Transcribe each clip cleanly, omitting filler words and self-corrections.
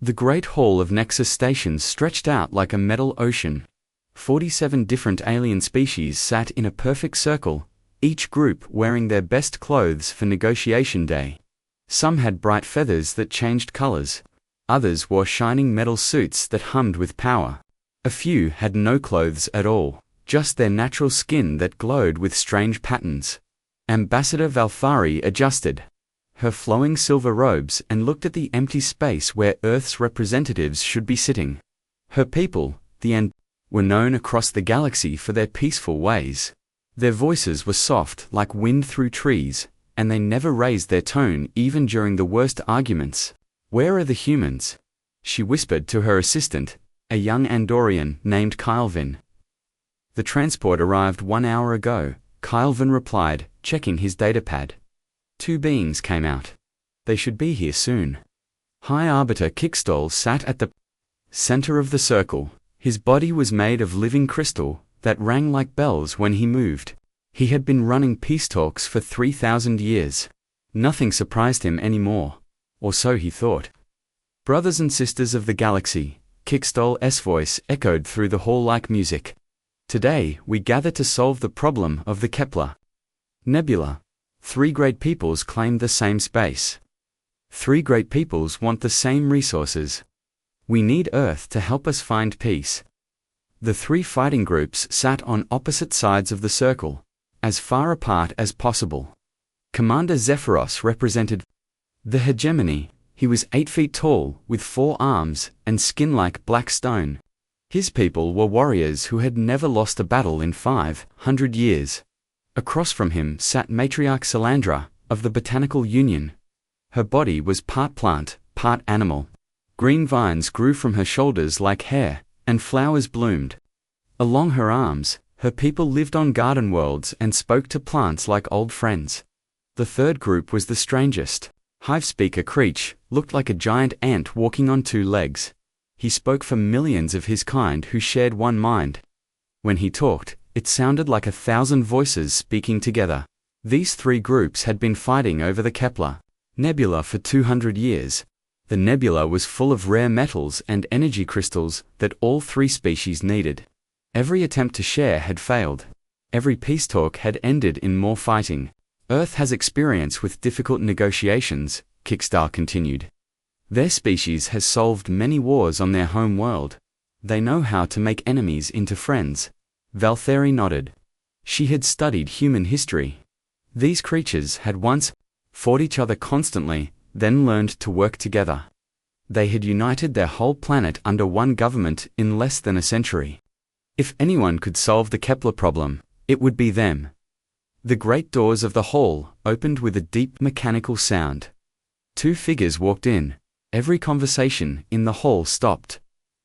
The Great Hall of Nexus Stations stretched out like a metal ocean. 47 different alien species sat in a perfect circle, each group wearing their best clothes for negotiation day. Some had bright feathers that changed colors. Others wore shining metal suits that hummed with power. A few had no clothes at all, just their natural skin that glowed with strange patterns. Ambassador Valfari adjusted her flowing silver robes and looked at the empty space where Earth's representatives should be sitting. Her people, the were known across the galaxy for their peaceful ways. Their voices were soft like wind through trees, and they never raised their tone even during the worst arguments. "Where are the humans?" she whispered to her assistant, a young Andorian named Kylvin. "The transport arrived 1 hour ago," Kylvin replied, checking his datapad. 2 beings came out. They should be here soon. High Arbiter Kickstall sat at the center of the circle. His body was made of living crystal that rang like bells when he moved. He had been running peace talks for 3,000 years. Nothing surprised him anymore, or so he thought. "Brothers and sisters of the galaxy," Kickstall's voice echoed through the hall like music. "Today we gather to solve the problem of the Kepler Nebula. 3 great peoples claim the same space. 3 great peoples want the same resources. We need Earth to help us find peace." The 3 fighting groups sat on opposite sides of the circle, as far apart as possible. Commander Zephyros represented the hegemony. He was 8 feet tall, with 4 arms, and skin like black stone. His people were warriors who had never lost a battle in 500 years. Across from him sat Matriarch Salandra, of the Botanical Union. Her body was part plant, part animal. Green vines grew from her shoulders like hair, and flowers bloomed. Along her arms, her people lived on garden worlds and spoke to plants like old friends. The 3rd group was the strangest. Hive Speaker Creech looked like a giant ant walking on 2 legs. He spoke for millions of his kind who shared one mind. When he talked, it sounded like 1,000 voices speaking together. These 3 groups had been fighting over the Kepler Nebula for 200 years. The nebula was full of rare metals and energy crystals that all 3 species needed. Every attempt to share had failed. Every peace talk had ended in more fighting. "Earth has experience with difficult negotiations," Kickstall continued. "Their species has solved many wars on their home world. They know how to make enemies into friends." Valtheri nodded. She had studied human history. These creatures had once fought each other constantly, then learned to work together. They had united their whole planet under one government in less than a century. If anyone could solve the Kepler problem, it would be them. The great doors of the hall opened with a deep mechanical sound. 2 figures walked in. Every conversation in the hall stopped.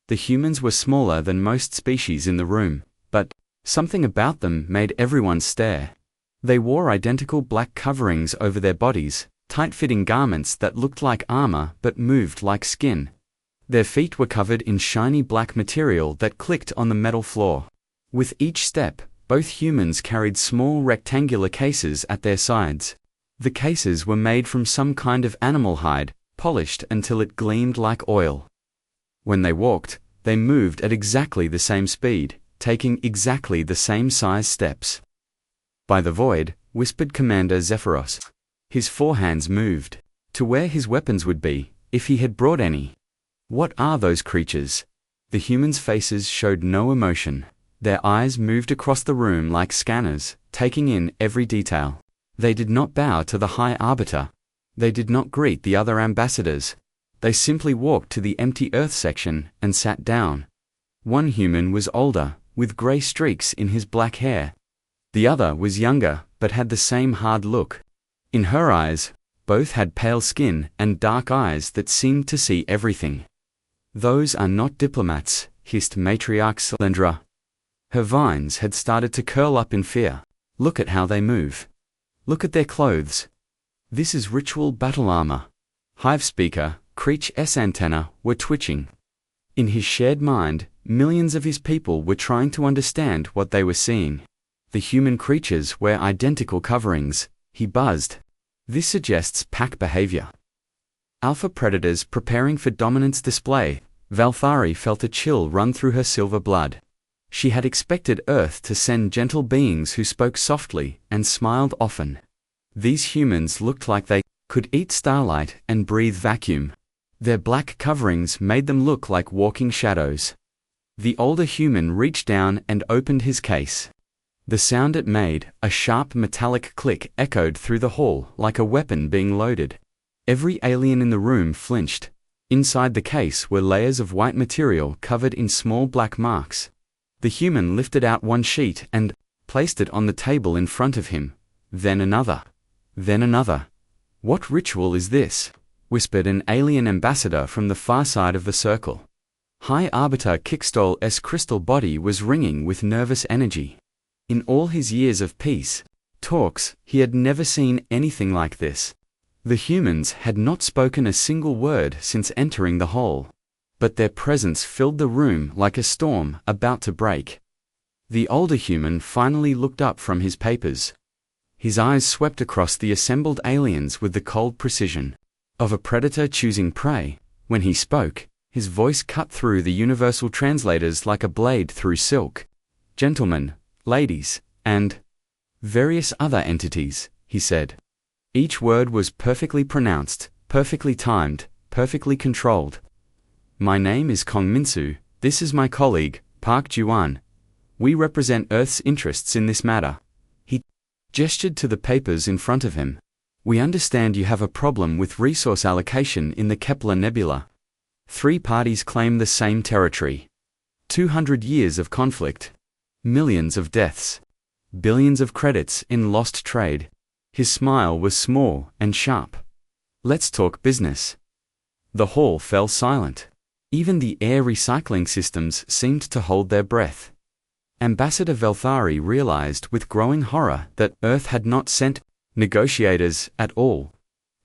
The humans were smaller than most species in the room, but something about them made everyone stare. They wore identical black coverings over their bodies, tight-fitting garments that looked like armor but moved like skin. Their feet were covered in shiny black material that clicked on the metal floor. With each step, both humans carried small rectangular cases at their sides. The cases were made from some kind of animal hide, polished until it gleamed like oil. When they walked, they moved at exactly the same speed, taking exactly the same size steps. "By the void," whispered Commander Zephyros. His forehands moved to where his weapons would be, if he had brought any. "What are those creatures?" The humans' faces showed no emotion. Their eyes moved across the room like scanners, taking in every detail. They did not bow to the High Arbiter. They did not greet the other ambassadors. They simply walked to the empty Earth section and sat down. One human was older, with gray streaks in his black hair. The other was younger, but had the same hard look. In her eyes, both had pale skin and dark eyes that seemed to see everything. "Those are not diplomats," hissed Matriarch Salandra. Her vines had started to curl up in fear. "Look at how they move. Look at their clothes. This is ritual battle armor." Hive Speaker Creech's antennae were twitching. In his shared mind, millions of his people were trying to understand what they were seeing. The human creatures wear identical coverings, he buzzed. "This suggests pack behavior." Alpha predators preparing for dominance display. Valthari felt a chill run through her silver blood. She had expected Earth to send gentle beings who spoke softly and smiled often. These humans looked like they could eat starlight and breathe vacuum. Their black coverings made them look like walking shadows. The older human reached down and opened his case. The sound it made, a sharp metallic click, echoed through the hall like a weapon being loaded. Every alien in the room flinched. Inside the case were layers of white material covered in small black marks. The human lifted out one sheet and placed it on the table in front of him. Then another. Then another. "What ritual is this?" whispered an alien ambassador from the far side of the circle. High Arbiter Kickstall's crystal body was ringing with nervous energy. In all his years of peace talks, he had never seen anything like this. The humans had not spoken a single word since entering the hall, but their presence filled the room like a storm about to break. The older human finally looked up from his papers. His eyes swept across the assembled aliens with the cold precision of a predator choosing prey. When he spoke, his voice cut through the universal translators like a blade through silk. "Gentlemen, ladies, and various other entities," he said. Each word was perfectly pronounced, perfectly timed, perfectly controlled. "My name is Kong Minsu. This is my colleague, Park Ji-wan. We represent Earth's interests in this matter." He gestured to the papers in front of him. "We understand you have a problem with resource allocation in the Kepler Nebula. 3 parties claim the same territory. 200 years of conflict. Millions of deaths. Billions of credits in lost trade." His smile was small and sharp. "Let's talk business." The hall fell silent. Even the air recycling systems seemed to hold their breath. Ambassador Valthari realized with growing horror that Earth had not sent negotiators at all.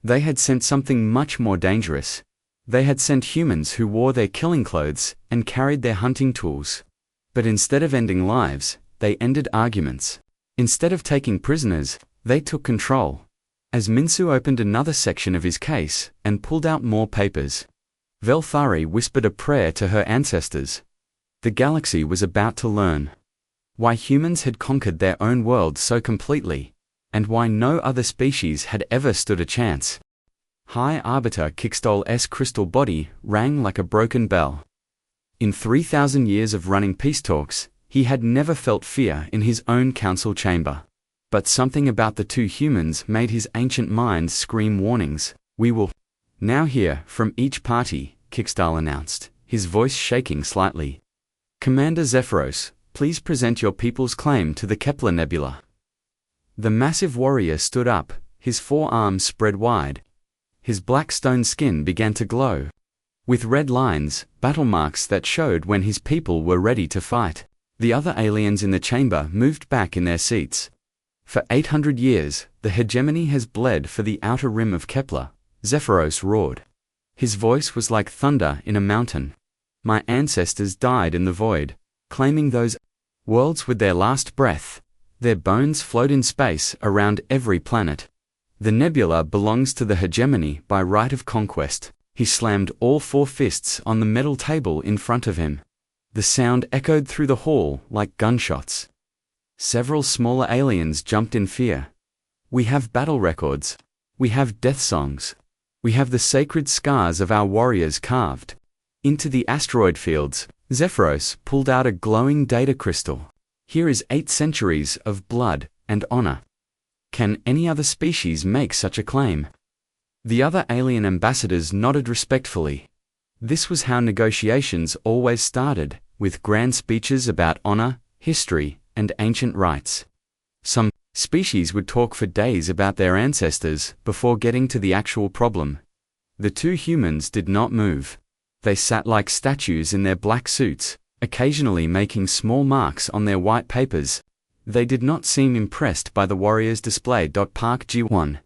They had sent something much more dangerous. They had sent humans who wore their killing clothes and carried their hunting tools. But instead of ending lives, they ended arguments. Instead of taking prisoners, they took control. As Minsu opened another section of his case and pulled out more papers, Valthari whispered a prayer to her ancestors. The galaxy was about to learn why humans had conquered their own world so completely, and why no other species had ever stood a chance. High Arbiter Kickstall's crystal body rang like a broken bell. In 3,000 years of running peace talks, he had never felt fear in his own council chamber. But something about the 2 humans made his ancient mind scream warnings. "We will now hear from each party," Kickstall announced, his voice shaking slightly. "Commander Zephyros, please present your people's claim to the Kepler Nebula." The massive warrior stood up, his forearms spread wide. His black stone skin began to glow, with red lines, battle marks that showed when his people were ready to fight. The other aliens in the chamber moved back in their seats. "For 800 years, the hegemony has bled for the outer rim of Kepler," Zephyros roared. His voice was like thunder in a mountain. "My ancestors died in the void, claiming those worlds with their last breath. Their bones float in space around every planet. The nebula belongs to the hegemony by right of conquest." He slammed all 4 fists on the metal table in front of him. The sound echoed through the hall like gunshots. Several smaller aliens jumped in fear. "We have battle records. We have death songs. We have the sacred scars of our warriors carved into the asteroid fields." Zephyros pulled out a glowing data crystal. "Here is 8 centuries of blood and honor. Can any other species make such a claim?" The other alien ambassadors nodded respectfully. This was how negotiations always started, with grand speeches about honor, history, and ancient rites. Some species would talk for days about their ancestors before getting to the actual problem. The 2 humans did not move. They sat like statues in their black suits, occasionally making small marks on their white papers. They did not seem impressed by the warrior's display. Park Ji-wan,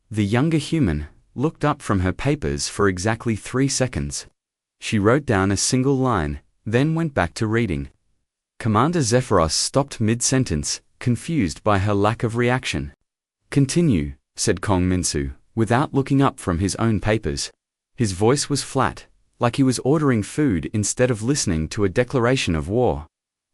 the younger human, looked up from her papers for exactly 3 seconds. She wrote down a single line, then went back to reading. Commander Zephyros stopped mid-sentence, confused by her lack of reaction. "Continue," said Kong Minsu, without looking up from his own papers. His voice was flat, like he was ordering food instead of listening to a declaration of war.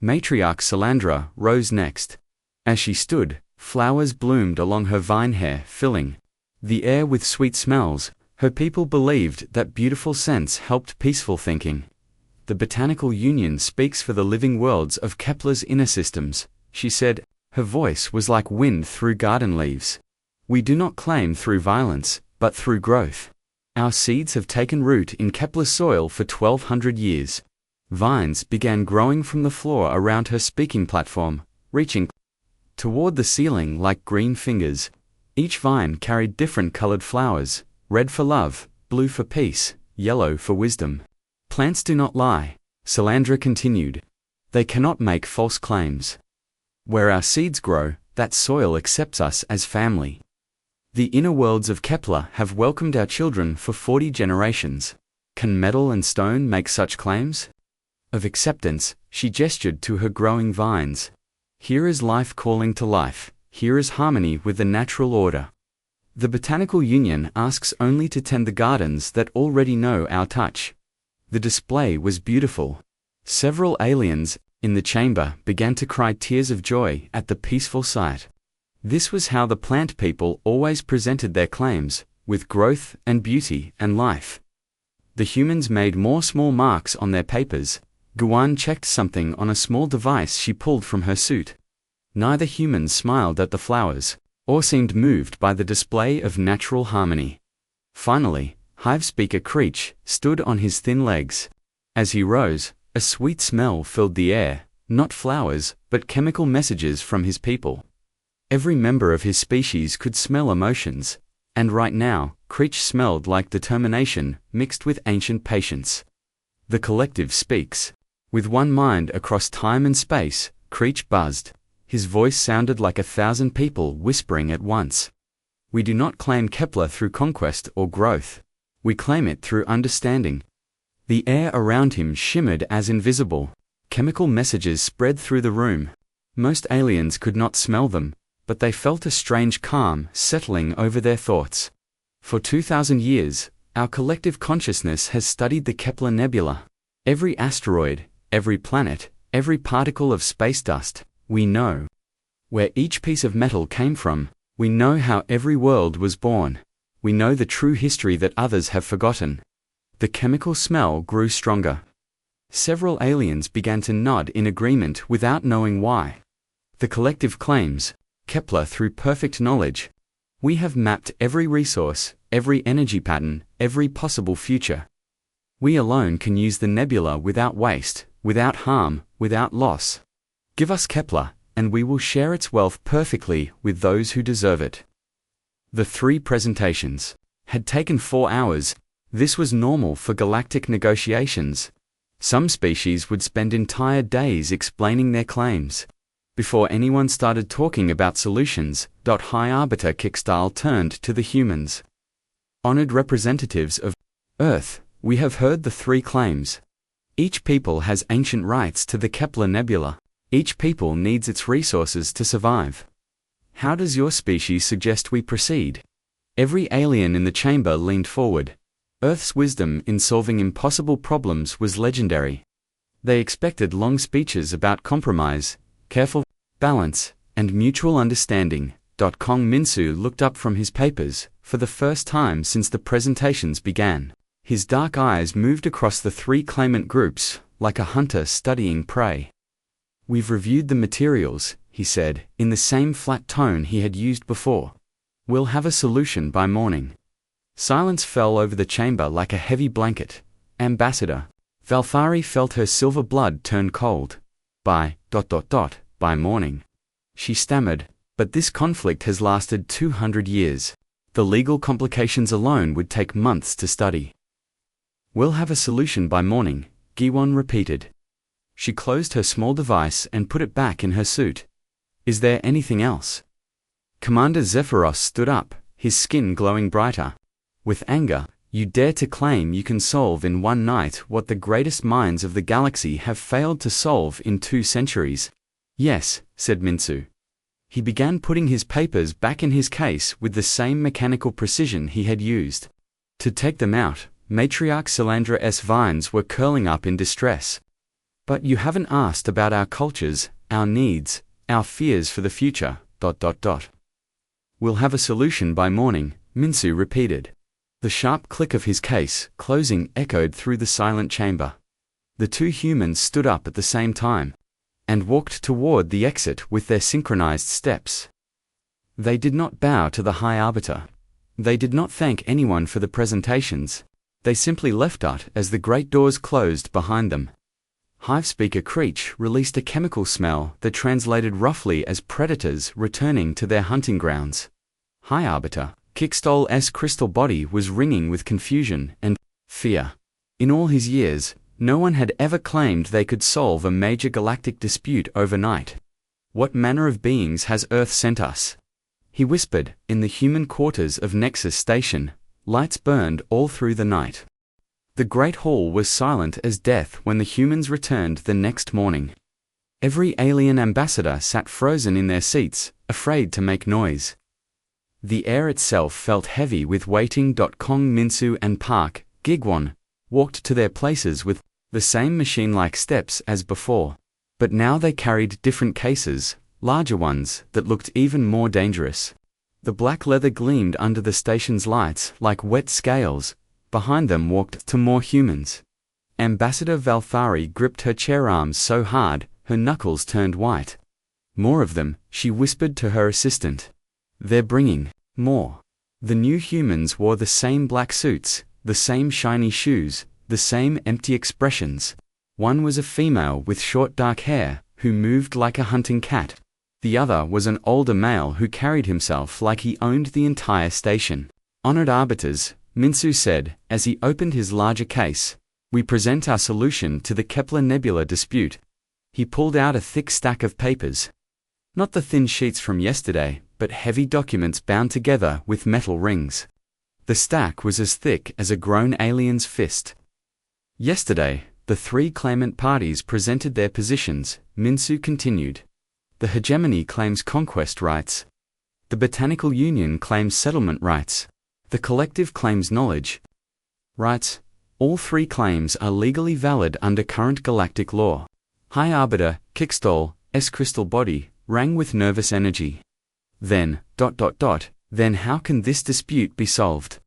Matriarch Salandra rose next. As she stood, flowers bloomed along her vine hair, filling the air with sweet smells. Her people believed that beautiful scents helped peaceful thinking. The Botanical Union speaks for the living worlds of Kepler's inner systems, she said. Her voice was like wind through garden leaves. We do not claim through violence, but through growth. Our seeds have taken root in Kepler's soil for 1200 years. Vines began growing from the floor around her speaking platform, reaching toward the ceiling like green fingers. Each vine carried different colored flowers, red for love, blue for peace, yellow for wisdom. Plants do not lie, Salandra continued. They cannot make false claims. Where our seeds grow, that soil accepts us as family. The inner worlds of Kepler have welcomed our children for 40 generations. Can metal and stone make such claims? Of acceptance, she gestured to her growing vines. Here is life calling to life, here is harmony with the natural order. The Botanical Union asks only to tend the gardens that already know our touch. The display was beautiful. Several aliens in the chamber began to cry tears of joy at the peaceful sight. This was how the plant people always presented their claims, with growth and beauty and life. The humans made more small marks on their papers. Guan checked something on a small device she pulled from her suit. Neither human smiled at the flowers, or seemed moved by the display of natural harmony. Finally, Hive Speaker Creech stood on his thin legs. As he rose, a sweet smell filled the air, not flowers, but chemical messages from his people. Every member of his species could smell emotions, and right now, Creech smelled like determination mixed with ancient patience. The collective speaks. With one mind across time and space, Creech buzzed. His voice sounded like 1,000 people whispering at once. We do not claim Kepler through conquest or growth. We claim it through understanding. The air around him shimmered as invisible. Chemical messages spread through the room. Most aliens could not smell them, but they felt a strange calm settling over their thoughts. For 2,000 years, our collective consciousness has studied the Kepler Nebula. Every asteroid, every planet, every particle of space dust, we know where each piece of metal came from. We know how every world was born. We know the true history that others have forgotten. The chemical smell grew stronger. Several aliens began to nod in agreement without knowing why. The collective claims, Kepler through perfect knowledge. We have mapped every resource, every energy pattern, every possible future. We alone can use the nebula without waste, without harm, without loss. Give us Kepler, and we will share its wealth perfectly with those who deserve it. The 3 presentations had taken 4 hours. This was normal for galactic negotiations. Some species would spend entire days explaining their claims. Before anyone started talking about solutions, High Arbiter Kickstyle turned to the humans. Honored representatives of Earth, we have heard the 3 claims. Each people has ancient rights to the Kepler Nebula. Each people needs its resources to survive. How does your species suggest we proceed? Every alien in the chamber leaned forward. Earth's wisdom in solving impossible problems was legendary. They expected long speeches about compromise, careful balance, and mutual understanding. Kong Minsu looked up from his papers, for the first time since the presentations began. His dark eyes moved across the 3 claimant groups, like a hunter studying prey. We've reviewed the materials, he said, in the same flat tone he had used before. We'll have a solution by morning. Silence fell over the chamber like a heavy blanket. Ambassador Valthari felt her silver blood turn cold. By morning. She stammered, but this conflict has lasted 200 years. The legal complications alone would take months to study. We'll have a solution by morning, Giwon repeated. She closed her small device and put it back in her suit. Is there anything else? Commander Zephyros stood up, his skin glowing brighter. With anger, you dare to claim you can solve in one night what the greatest minds of the galaxy have failed to solve in 2 centuries. Yes, said Minsu. He began putting his papers back in his case with the same mechanical precision he had used. To take them out, Matriarch Salandra S. vines were curling up in distress. But you haven't asked about our cultures, our needs, our fears for the future, ... We'll have a solution by morning, Minsu repeated. The sharp click of his case closing echoed through the silent chamber. The two humans stood up at the same time and walked toward the exit with their synchronized steps. They did not bow to the High Arbiter. They did not thank anyone for the presentations. They simply left out as the great doors closed behind them. Hive Speaker Creech released a chemical smell that translated roughly as predators returning to their hunting grounds. High Arbiter Kickstole's crystal body was ringing with confusion and fear. In all his years, no one had ever claimed they could solve a major galactic dispute overnight. What manner of beings has Earth sent us? He whispered. In the human quarters of Nexus Station, lights burned all through the night. The Great Hall was silent as death when the humans returned the next morning. Every alien ambassador sat frozen in their seats, afraid to make noise. The air itself felt heavy with waiting. Kong Minsu and Park Gigwon walked to their places with the same machine-like steps as before, but now they carried different cases, larger ones that looked even more dangerous. The black leather gleamed under the station's lights like wet scales. Behind them walked two more humans. Ambassador Valthari gripped her chair arms so hard, her knuckles turned white. More of them, she whispered to her assistant. They're bringing more. The new humans wore the same black suits, the same shiny shoes, the same empty expressions. One was a female with short dark hair, who moved like a hunting cat. The other was an older male who carried himself like he owned the entire station. Honored arbiters, Minsu said, as he opened his larger case, we present our solution to the Kepler Nebula dispute. He pulled out a thick stack of papers. Not the thin sheets from yesterday, but heavy documents bound together with metal rings. The stack was as thick as a grown alien's fist. Yesterday, the three claimant parties presented their positions, Minsu continued. The hegemony claims conquest rights. The Botanical Union claims settlement rights. The collective claims knowledge rights. All three claims are legally valid under current galactic law. High Arbiter Kickstole's crystal body rang with nervous energy. Then, then how can this dispute be solved?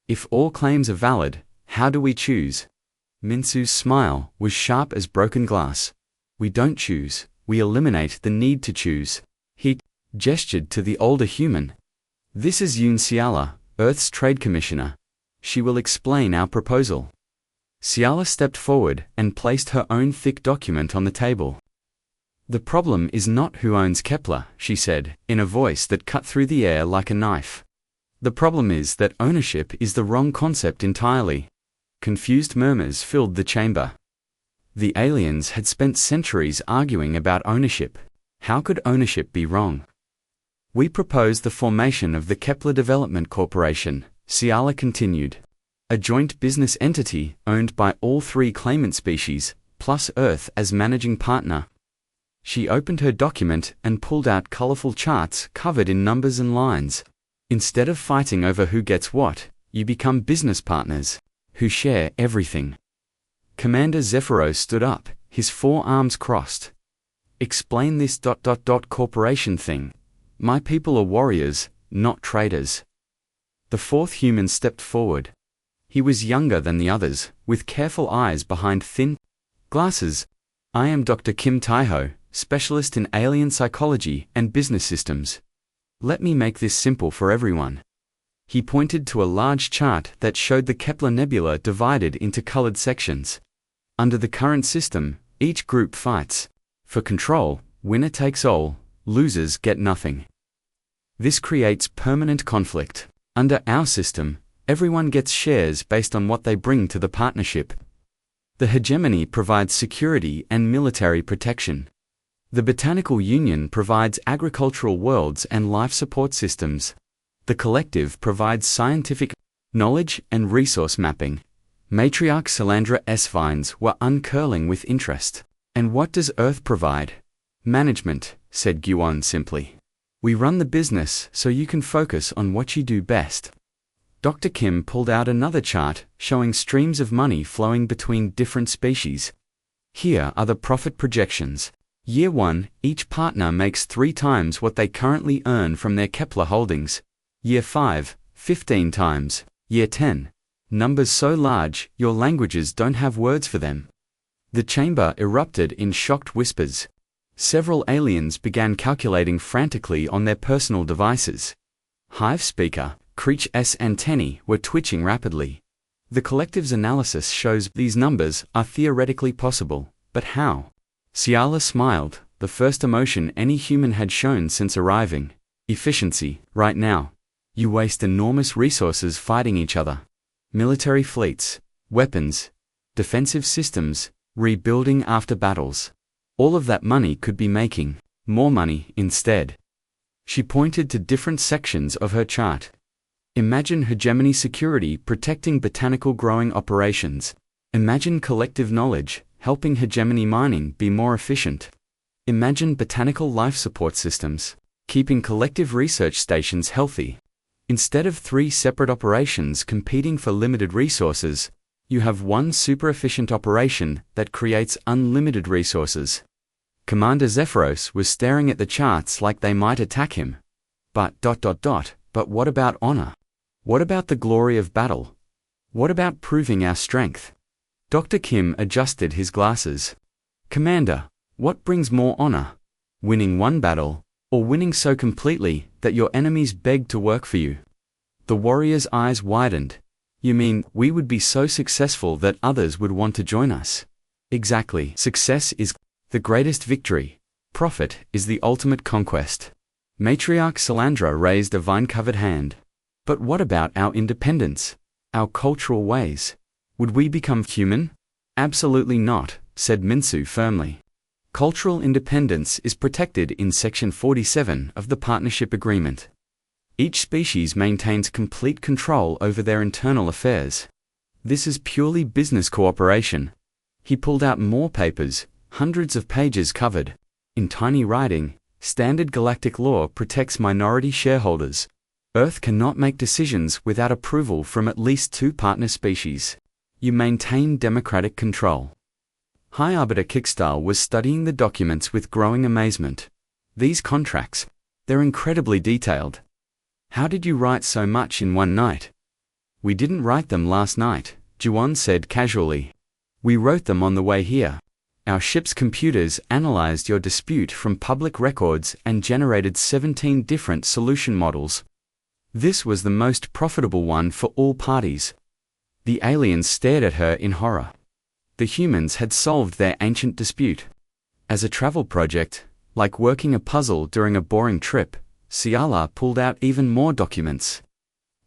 If all claims are valid, how do we choose? Minsu's smile was sharp as broken glass. We don't choose, we eliminate the need to choose. He gestured to the older human. This is Yoon Ciala, Earth's Trade Commissioner. She will explain our proposal. Ciala stepped forward and placed her own thick document on the table. The problem is not who owns Kepler, she said, in a voice that cut through the air like a knife. The problem is that ownership is the wrong concept entirely. Confused murmurs filled the chamber. The aliens had spent centuries arguing about ownership. How could ownership be wrong? We propose the formation of the Kepler Development Corporation, Ciala continued. A joint business entity owned by all three claimant species, plus Earth as managing partner. She opened her document and pulled out colorful charts covered in numbers and lines. Instead of fighting over who gets what, you become business partners, who share everything. Commander Zephyros stood up, his forearms crossed. Explain this ... corporation thing. My people are warriors, not traders. The fourth human stepped forward. He was younger than the others, with careful eyes behind thin glasses. I am Dr. Kim Taiho, specialist in alien psychology and business systems. Let me make this simple for everyone. He pointed to a large chart that showed the Kepler Nebula divided into colored sections. Under the current system, each group fights. For control, winner takes all, losers get nothing. This creates permanent conflict. Under our system, everyone gets shares based on what they bring to the partnership. The hegemony provides security and military protection. The Botanical Union provides agricultural worlds and life support systems. The collective provides scientific knowledge and resource mapping. Matriarch Salandra S. vines were uncurling with interest. And what does Earth provide? Management, said Guan simply. We run the business so you can focus on what you do best. Dr. Kim pulled out another chart showing streams of money flowing between different species. Here are the profit projections. Year 1, each partner makes 3 times what they currently earn from their Kepler holdings. Year 5, 15 times. Year 10. Numbers so large, your languages don't have words for them. The chamber erupted in shocked whispers. Several aliens began calculating frantically on their personal devices. Hive speaker, Creech's antennae were twitching rapidly. The collective's analysis shows these numbers are theoretically possible, but how? Ciala smiled, the first emotion any human had shown since arriving. Efficiency, right now. You waste enormous resources fighting each other. Military fleets, weapons, defensive systems, rebuilding after battles. All of that money could be making more money instead. She pointed to different sections of her chart. Imagine hegemony security protecting botanical growing operations. Imagine collective knowledge helping hegemony mining be more efficient. Imagine botanical life support systems keeping collective research stations healthy. Instead of 3 separate operations competing for limited resources, you have one super efficient operation that creates unlimited resources. Commander Zephyros was staring at the charts like they might attack him. But what about honor? What about the glory of battle? What about proving our strength? Dr. Kim adjusted his glasses. Commander, what brings more honor? Winning one battle, or winning so completely that your enemies beg to work for you? The warrior's eyes widened. You mean, we would be so successful that others would want to join us? Exactly. Success is the greatest victory. Profit is the ultimate conquest. Matriarch Salandra raised a vine-covered hand. But what about our independence? Our cultural ways? Would we become human? Absolutely not, said Minsu firmly. Cultural independence is protected in Section 47 of the Partnership Agreement. Each species maintains complete control over their internal affairs. This is purely business cooperation. He pulled out more papers, hundreds of pages covered. In tiny writing, standard galactic law protects minority shareholders. Earth cannot make decisions without approval from at least 2 partner species. You maintain democratic control. High Arbiter Kickstal was studying the documents with growing amazement. These contracts, they're incredibly detailed. How did you write so much in one night? We didn't write them last night, Juwon said casually. We wrote them on the way here. Our ship's computers analyzed your dispute from public records and generated 17 different solution models. This was the most profitable one for all parties. The aliens stared at her in horror. The humans had solved their ancient dispute. As a travel project, like working a puzzle during a boring trip, Ciala pulled out even more documents.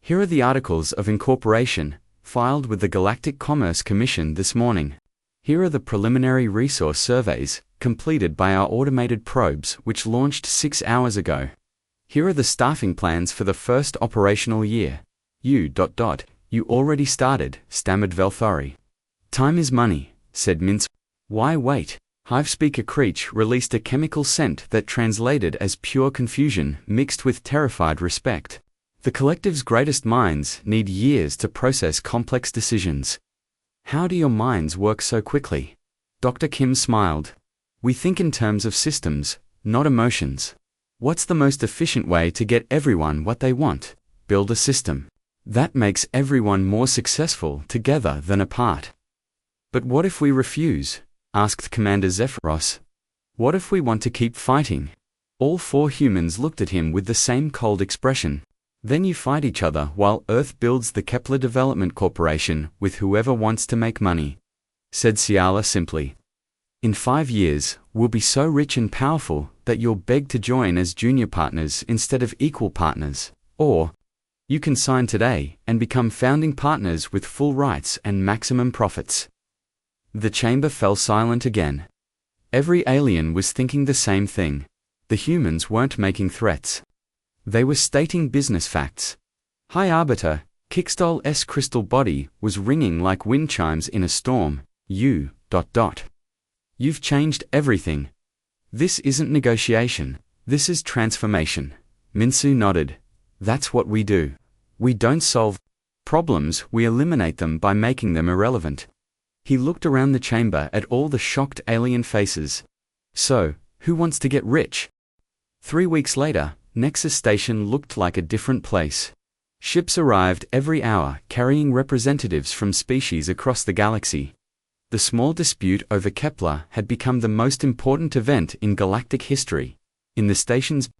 Here are the articles of incorporation, filed with the Galactic Commerce Commission this morning. Here are the preliminary resource surveys, completed by our automated probes which launched 6 hours ago. Here are the staffing plans for the first operational year. You already started, stammered Velthori. Time is money, said Mince. Why wait? Hive speaker Creech released a chemical scent that translated as pure confusion mixed with terrified respect. The collective's greatest minds need years to process complex decisions. How do your minds work so quickly? Dr. Kim smiled. We think in terms of systems, not emotions. What's the most efficient way to get everyone what they want? Build a system. That makes everyone more successful together than apart. But what if we refuse? Asked Commander Zephyros. What if we want to keep fighting? All 4 humans looked at him with the same cold expression. Then you fight each other while Earth builds the Kepler Development Corporation with whoever wants to make money, said Ciala simply. In 5 years, we'll be so rich and powerful that you'll beg to join as junior partners instead of equal partners. Or, you can sign today and become founding partners with full rights and maximum profits. The chamber fell silent again. Every alien was thinking the same thing. The humans weren't making threats. They were stating business facts. High Arbiter, Kickstal's crystal body was ringing like wind chimes in a storm. You've changed everything. This isn't negotiation. This is transformation. Minsu nodded. That's what we do. We don't solve Problems, we eliminate them by making them irrelevant. He looked around the chamber at all the shocked alien faces. So, who wants to get rich? 3 weeks later, Nexus Station looked like a different place. Ships arrived every hour carrying representatives from species across the galaxy. The small dispute over Kepler had become the most important event in galactic history. In the station's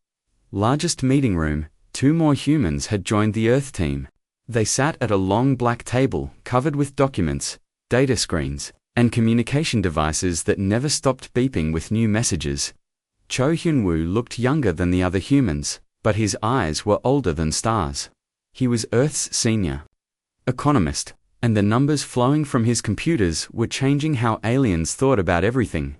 largest meeting room, 2 more humans had joined the Earth team. They sat at a long black table covered with documents, data screens, and communication devices that never stopped beeping with new messages. Cho Hyun-woo looked younger than the other humans, but his eyes were older than stars. He was Earth's senior economist, and the numbers flowing from his computers were changing how aliens thought about everything.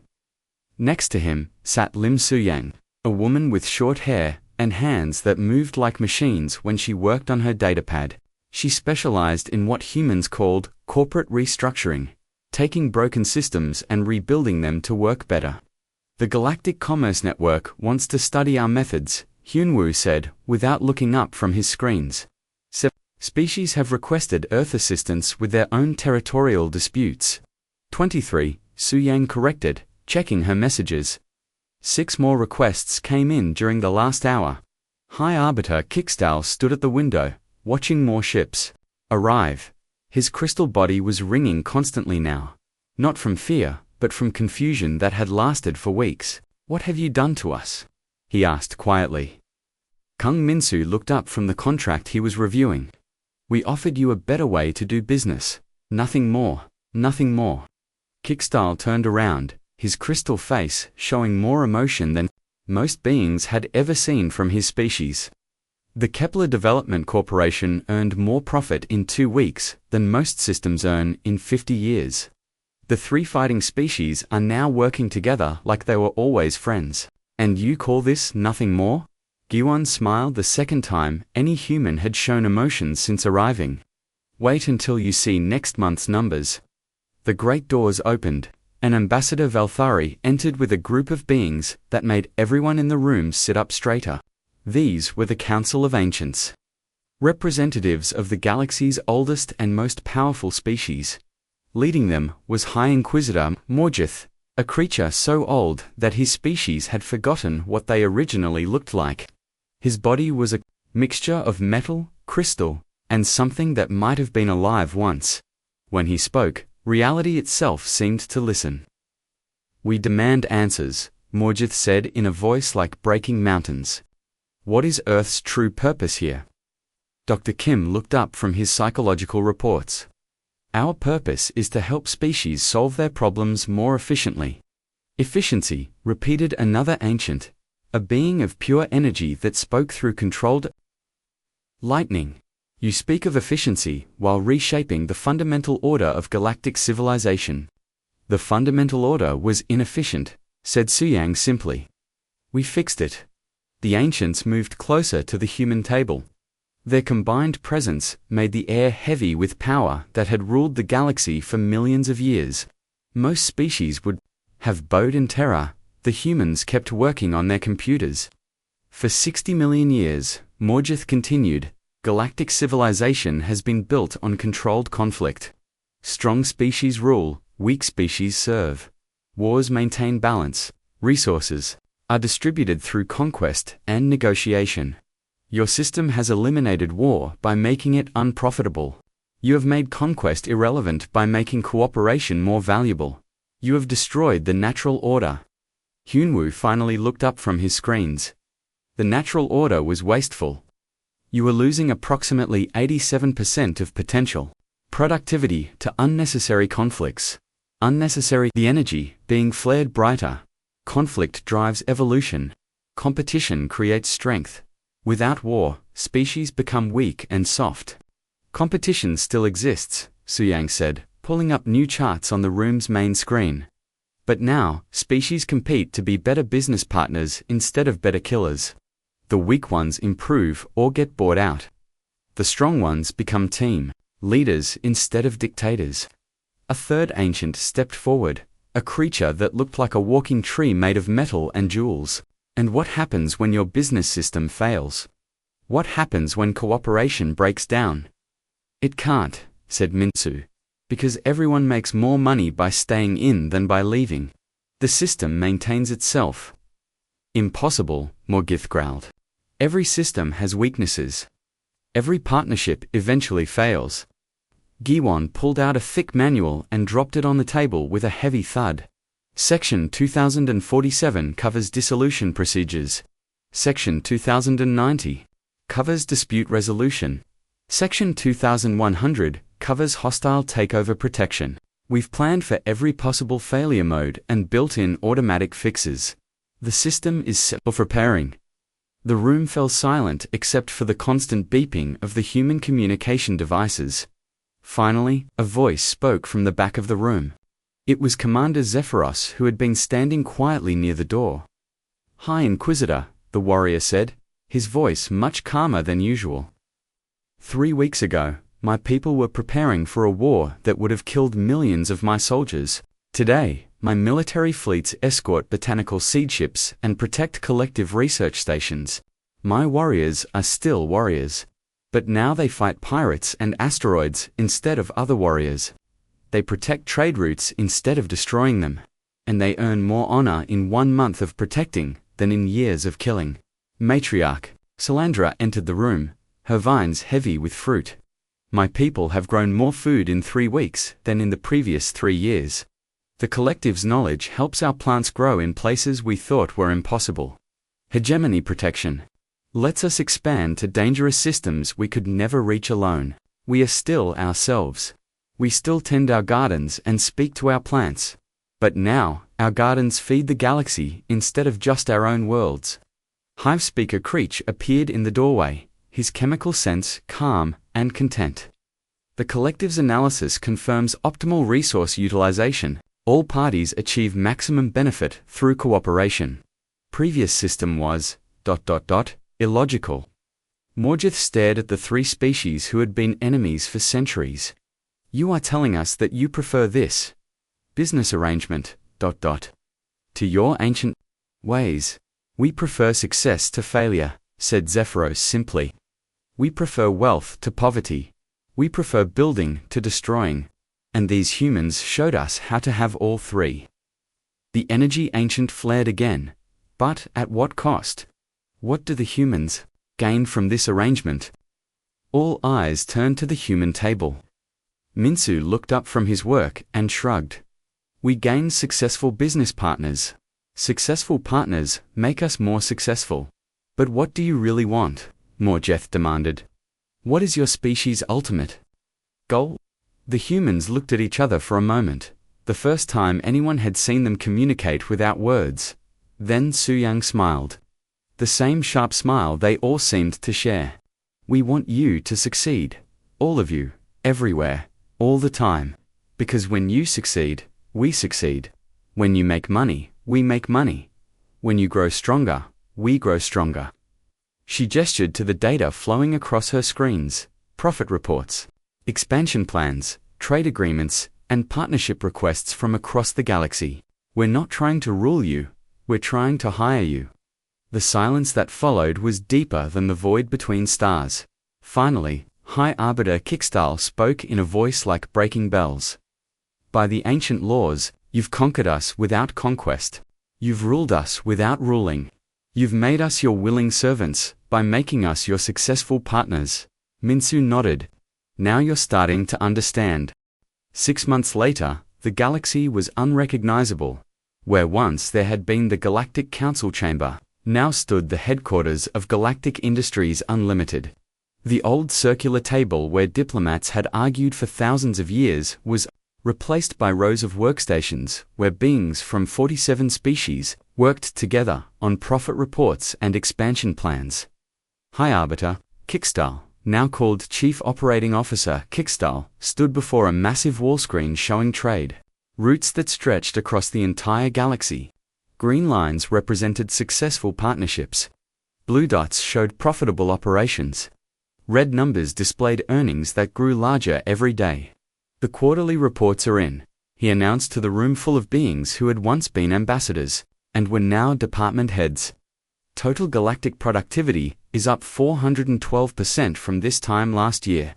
Next to him sat Lim Soo-yang, a woman with short hair and hands that moved like machines when she worked on her datapad. She specialized in what humans called corporate restructuring, taking broken systems and rebuilding them to work better. The Galactic Commerce Network wants to study our methods, Hyun-woo said, without looking up from his screens. 7 species have requested Earth assistance with their own territorial disputes. 23, Soo-yang corrected, checking her messages. 6 more requests came in during the last hour. High Arbiter Kickstal stood at the window, watching more ships arrive. His crystal body was ringing constantly now. Not from fear, but from confusion that had lasted for weeks. "What have you done to us?" he asked quietly. Kung Min-soo looked up from the contract he was reviewing. "We offered you a better way to do business. Nothing more, nothing more." Kickstal turned around, his crystal face showing more emotion than most beings had ever seen from his species. The Kepler Development Corporation earned more profit in 2 weeks than most systems earn in 50 years. The 3 fighting species are now working together like they were always friends. "And you call this nothing more?" Giwon smiled the second time any human had shown emotion since arriving. "Wait until you see next month's numbers." The great doors opened, and Ambassador Valthari entered with a group of beings that made everyone in the room sit up straighter. These were the Council of Ancients, representatives of the galaxy's oldest and most powerful species. Leading them was High Inquisitor Morgith, a creature so old that his species had forgotten what they originally looked like. His body was a mixture of metal, crystal, and something that might have been alive once. When he spoke, reality itself seemed to listen. "We demand answers," Morgith said in a voice like breaking mountains. "What is Earth's true purpose here?" Dr. Kim looked up from his psychological reports. "Our purpose is to help species solve their problems more efficiently." "Efficiency," repeated another ancient, a being of pure energy that spoke through controlled lightning. "You speak of efficiency while reshaping the fundamental order of galactic civilization." "The fundamental order was inefficient," said Soo-yang simply. "We fixed it." The ancients moved closer to the human table. Their combined presence made the air heavy with power that had ruled the galaxy for millions of years. Most species would have bowed in terror. The humans kept working on their computers. "For 60 million years," Morgith continued, "galactic civilization has been built on controlled conflict. Strong species rule, weak species serve. Wars maintain balance. Resources are distributed through conquest and negotiation. Your system has eliminated war by making it unprofitable. You have made conquest irrelevant by making cooperation more valuable. You have destroyed the natural order." Hyun-woo finally looked up from his screens. "The natural order was wasteful. You were losing approximately 87% of potential productivity to unnecessary conflicts. The energy being flared brighter. Conflict drives evolution. Competition creates strength. Without war, species become weak and soft." "Competition still exists," Soo-yang said, pulling up new charts on the room's main screen. "But now, species compete to be better business partners instead of better killers. The weak ones improve or get bought out. The strong ones become team leaders instead of dictators." A third ancient stepped forward, a creature that looked like a walking tree made of metal and jewels. "And what happens when your business system fails? What happens when cooperation breaks down?" It can't, said Mintsu, because everyone makes more money by staying in than by leaving. The system maintains itself. Impossible, Morgith growled. Every system has weaknesses. Every partnership eventually fails. Giwon pulled out a thick manual and dropped it on the table with a heavy thud. Section 2047 covers dissolution procedures. Section 2090 covers dispute resolution. Section 2100 covers hostile takeover protection. We've planned for every possible failure mode and built-in automatic fixes. The system is self-repairing. The room fell silent except for the constant beeping of the human communication devices. Finally, a voice spoke from the back of the room. It was Commander Zephyros, who had been standing quietly near the door. "Hi, Inquisitor," the warrior said, his voice much calmer than usual. 3 weeks ago, my people were preparing for a war that would have killed millions of my soldiers. Today, my military fleets escort botanical seed ships and protect collective research stations. My warriors are still warriors. But now they fight pirates and asteroids instead of other warriors. They protect trade routes instead of destroying them. And they earn more honor in 1 month of protecting than in years of killing. Matriarch Salandra entered the room, her vines heavy with fruit. My people have grown more food in 3 weeks than in the previous 3 years. The collective's knowledge helps our plants grow in places we thought were impossible. Hegemony protection lets us expand to dangerous systems we could never reach alone. We are still ourselves. We still tend our gardens and speak to our plants. But now, our gardens feed the galaxy instead of just our own worlds. Hive Speaker Creech appeared in the doorway, his chemical sense calm and content. The collective's analysis confirms optimal resource utilization. All parties achieve maximum benefit through cooperation. Previous system was ... illogical. Morgith stared at the 3 species who had been enemies for centuries. You are telling us that you prefer this business arrangement ... to your ancient ways. We prefer success to failure, said Zephyros simply. We prefer wealth to poverty. We prefer building to destroying. And these humans showed us how to have all 3. The energy ancient flared again. But at what cost? What do the humans gain from this arrangement? All eyes turned to the human table. Mintsu looked up from his work and shrugged. We gain successful business partners. Successful partners make us more successful. But what do you really want? Morgith demanded. What is your species' ultimate goal? The humans looked at each other for a moment, the first time anyone had seen them communicate without words. Then Suyang smiled. The same sharp smile they all seemed to share. We want you to succeed. All of you, everywhere, all the time. Because when you succeed, we succeed. When you make money, we make money. When you grow stronger, we grow stronger. She gestured to the data flowing across her screens, profit reports, expansion plans, trade agreements, and partnership requests from across the galaxy. We're not trying to rule you, we're trying to hire you. The silence that followed was deeper than the void between stars. Finally, High Arbiter Kickstal spoke in a voice like breaking bells. By the ancient laws, you've conquered us without conquest. You've ruled us without ruling. You've made us your willing servants by making us your successful partners. Mintsu nodded. Now you're starting to understand. 6 months later, the galaxy was unrecognizable. Where once there had been the Galactic Council Chamber, now stood the headquarters of Galactic Industries Unlimited. The old circular table where diplomats had argued for thousands of years was replaced by rows of workstations where beings from 47 species worked together on profit reports and expansion plans. High Arbiter Kickstal, now called Chief Operating Officer Kickstal, stood before a massive wall screen showing trade routes that stretched across the entire galaxy. Green lines represented successful partnerships. Blue dots showed profitable operations. Red numbers displayed earnings that grew larger every day. The quarterly reports are in, he announced to the room full of beings who had once been ambassadors, and were now department heads. Total galactic productivity is up 412% from this time last year.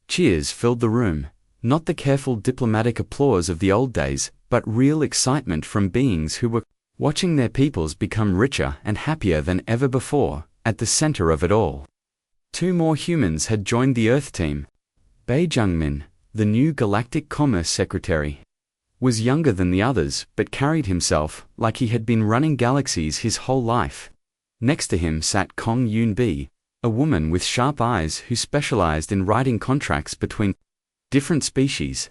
Cheers filled the room, not the careful diplomatic applause of the old days, but real excitement from beings who were watching their peoples become richer and happier than ever before. At the center of it all, 2 more humans had joined the Earth team. Bei Jungmin, the new Galactic Commerce Secretary, was younger than the others but carried himself like he had been running galaxies his whole life. Next to him sat Kong Yoon-bi, a woman with sharp eyes who specialized in writing contracts between different species.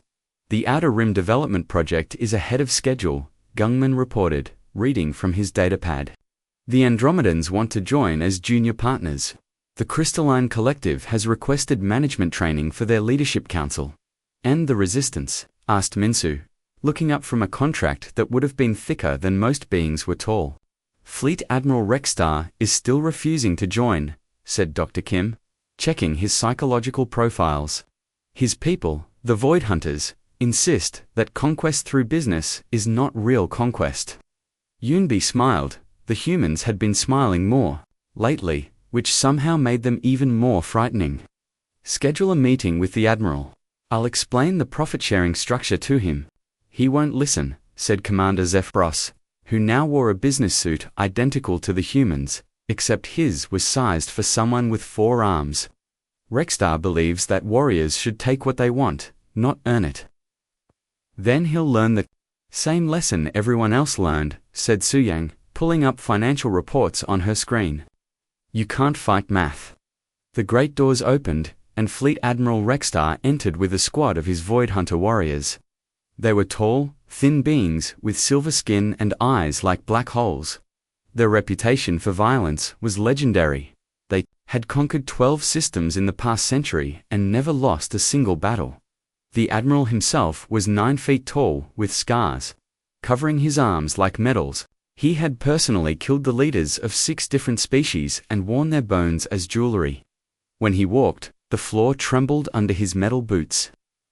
The Outer Rim Development Project is ahead of schedule, Gungman reported, reading from his datapad. The Andromedans want to join as junior partners. The Crystalline Collective has requested management training for their leadership council. And the Resistance? Asked Minsu, looking up from a contract that would have been thicker than most beings were tall. Fleet Admiral Rexstar is still refusing to join, said Dr. Kim, checking his psychological profiles. His people, the Void Hunters, insist that conquest through business is not real conquest. Yoonbi smiled. The humans had been smiling more lately, which somehow made them even more frightening. Schedule a meeting with the Admiral. I'll explain the profit-sharing structure to him. He won't listen, said Commander Zephyros, who now wore a business suit identical to the humans, except his was sized for someone with 4 arms. Rexstar believes that warriors should take what they want, not earn it. Then he'll learn the same lesson everyone else learned, said Suyang, pulling up financial reports on her screen. You can't fight math. The great doors opened, and Fleet Admiral Rexstar entered with a squad of his Void Hunter warriors. They were tall, thin beings with silver skin and eyes like black holes. Their reputation for violence was legendary. They had conquered 12 systems in the past century and never lost a single battle. The Admiral himself was 9 feet tall with scars covering his arms like medals. He had personally killed the leaders of 6 different species and worn their bones as jewelry. When he walked, the floor trembled under his metal boots.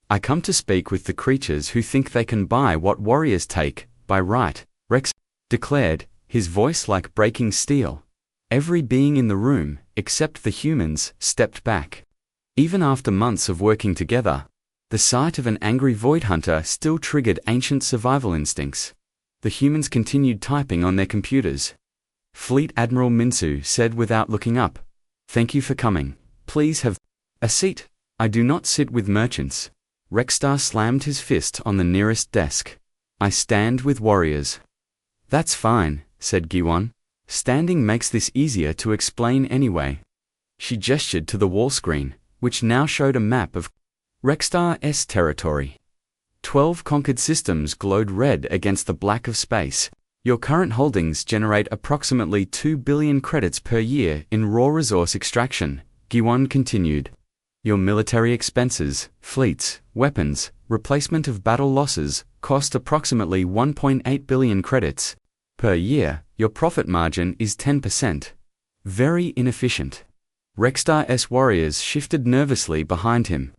I come to speak with the creatures who think they can buy what warriors take, by right, Rex declared, his voice like breaking steel. Every being in the room, except the humans, stepped back. Even after months of working together, the sight of an angry Void Hunter still triggered ancient survival instincts. The humans continued typing on their computers. Fleet Admiral Minsu said without looking up, "Thank you for coming. Please have a seat. I do not sit with merchants." Rexstar slammed his fist on the nearest desk. "I stand with warriors." "That's fine," said Giwon. "Standing makes this easier to explain anyway." She gestured to the wall screen, which now showed a map of Rexstar's territory. 12 conquered systems glowed red against the black of space. Your current holdings generate approximately 2 billion credits per year in raw resource extraction, Giwon continued. Your military expenses, fleets, weapons, replacement of battle losses, cost approximately 1.8 billion credits per year. Your profit margin is 10%. Very inefficient. Rexstar's warriors shifted nervously behind him.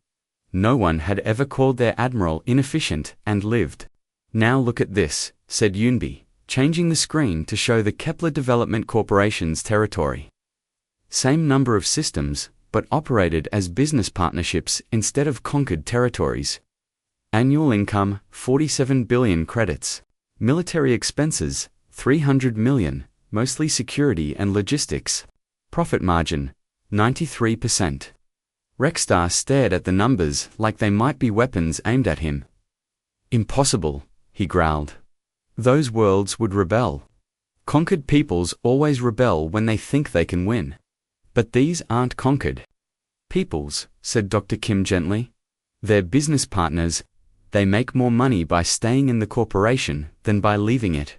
No one had ever called their admiral inefficient and lived. "Now look at this," said Yoonbi, changing the screen to show the Kepler Development Corporation's territory. Same number of systems, but operated as business partnerships instead of conquered territories. Annual income, 47 billion credits. Military expenses, 300 million, mostly security and logistics. Profit margin, 93%. Rexstar stared at the numbers like they might be weapons aimed at him. "Impossible," he growled. "Those worlds would rebel. Conquered peoples always rebel when they think they can win. But these aren't conquered peoples," said Dr. Kim gently. "They're business partners. They make more money by staying in the corporation than by leaving it.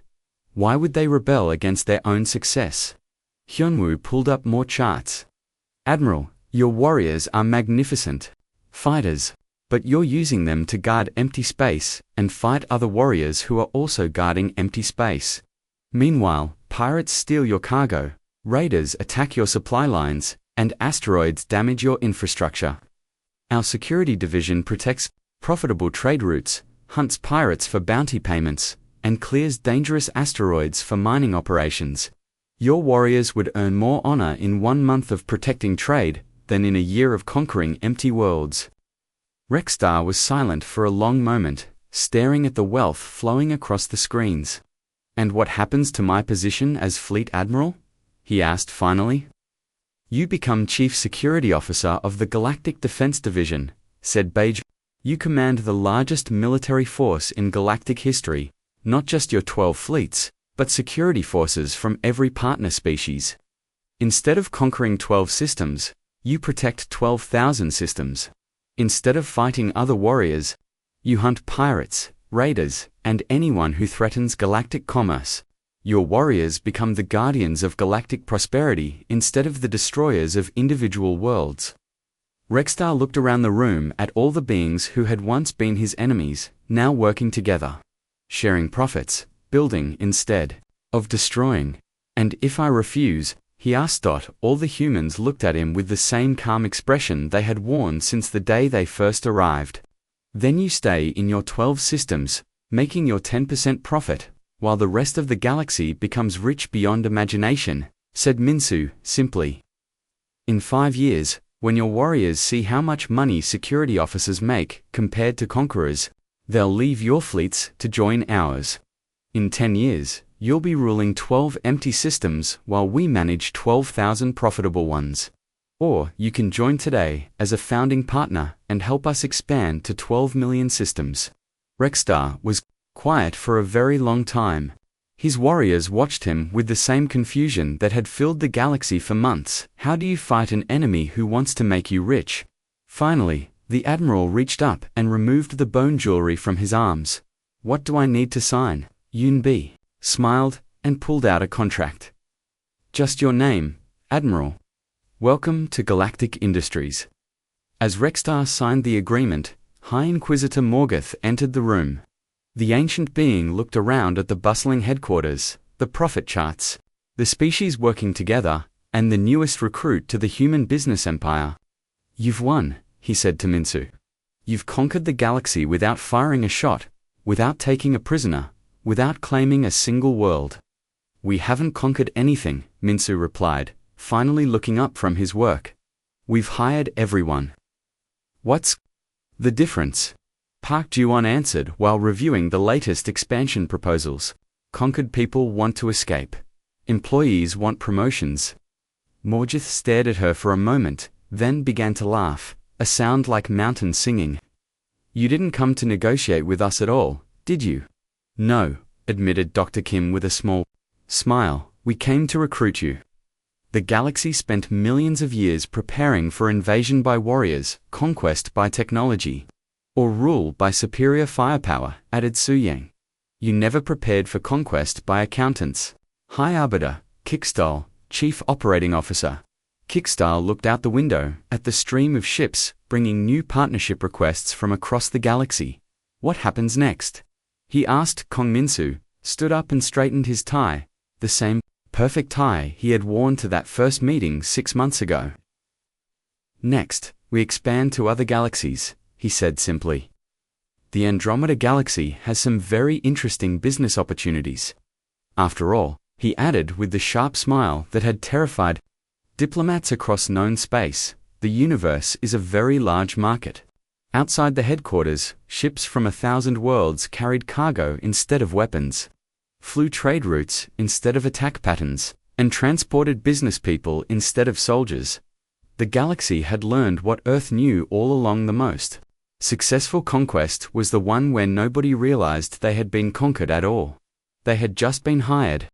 Why would they rebel against their own success?" Hyunwoo pulled up more charts. "Admiral, your warriors are magnificent fighters, but you're using them to guard empty space and fight other warriors who are also guarding empty space. Meanwhile, pirates steal your cargo, raiders attack your supply lines, and asteroids damage your infrastructure. Our security division protects profitable trade routes, hunts pirates for bounty payments, and clears dangerous asteroids for mining operations. Your warriors would earn more honor in 1 month of protecting trade than in a year of conquering empty worlds." Rexstar was silent for a long moment, staring at the wealth flowing across the screens. "And what happens to my position as Fleet Admiral?" he asked finally. "You become Chief Security Officer of the Galactic Defense Division," said Beige. "You command the largest military force in galactic history, not just your 12 fleets, but security forces from every partner species. Instead of conquering 12 systems, you protect 12,000 systems. Instead of fighting other warriors, you hunt pirates, raiders, and anyone who threatens galactic commerce. Your warriors become the guardians of galactic prosperity instead of the destroyers of individual worlds." Rexstar looked around the room at all the beings who had once been his enemies, now working together, sharing profits, building instead of destroying. "And if I refuse?" he asked. All the humans looked at him with the same calm expression they had worn since the day they first arrived. "Then you stay in your 12 systems, making your 10% profit, while the rest of the galaxy becomes rich beyond imagination," said Minsu, simply. "In 5 years, when your warriors see how much money security officers make compared to conquerors, they'll leave your fleets to join ours. In 10 years, you'll be ruling 12 empty systems while we manage 12,000 profitable ones. Or you can join today as a founding partner and help us expand to 12 million systems." Rexstar was quiet for a very long time. His warriors watched him with the same confusion that had filled the galaxy for months. How do you fight an enemy who wants to make you rich? Finally, the Admiral reached up and removed the bone jewelry from his arms. "What do I need to sign?" Yunbi smiled and pulled out a contract. "Just your name, Admiral. Welcome to Galactic Industries." As Rexstar signed the agreement, High Inquisitor Morgoth entered the room. The ancient being looked around at the bustling headquarters, the profit charts, the species working together, and the newest recruit to the human business empire. "You've won," he said to Minsu. "You've conquered the galaxy without firing a shot, without taking a prisoner, without claiming a single world." "We haven't conquered anything," Minsu replied, finally looking up from his work. "We've hired everyone." "What's the difference?" Park Ji-won answered while reviewing the latest expansion proposals. "Conquered people want to escape. Employees want promotions." Morgoth stared at her for a moment, then began to laugh, a sound like mountain singing. "You didn't come to negotiate with us at all, did you?" "No," admitted Dr. Kim with a small smile. "We came to recruit you." The galaxy spent millions of years preparing for invasion by warriors, conquest by technology, or rule by superior firepower, added Su Yang. "You never prepared for conquest by accountants." High Arbiter, Kickstall, Chief Operating Officer. Kickstall looked out the window at the stream of ships bringing new partnership requests from across the galaxy. "What happens next?" he asked. Kong Minsu stood up and straightened his tie, the same perfect tie he had worn to that first meeting 6 months ago. "Next, we expand to other galaxies," he said simply. "The Andromeda Galaxy has some very interesting business opportunities. After all," he added with the sharp smile that had terrified diplomats across known space, "the universe is a very large market." Outside the headquarters, ships from 1,000 worlds carried cargo instead of weapons, flew trade routes instead of attack patterns, and transported business people instead of soldiers. The galaxy had learned what Earth knew all along: the most successful conquest was the one where nobody realized they had been conquered at all. They had just been hired.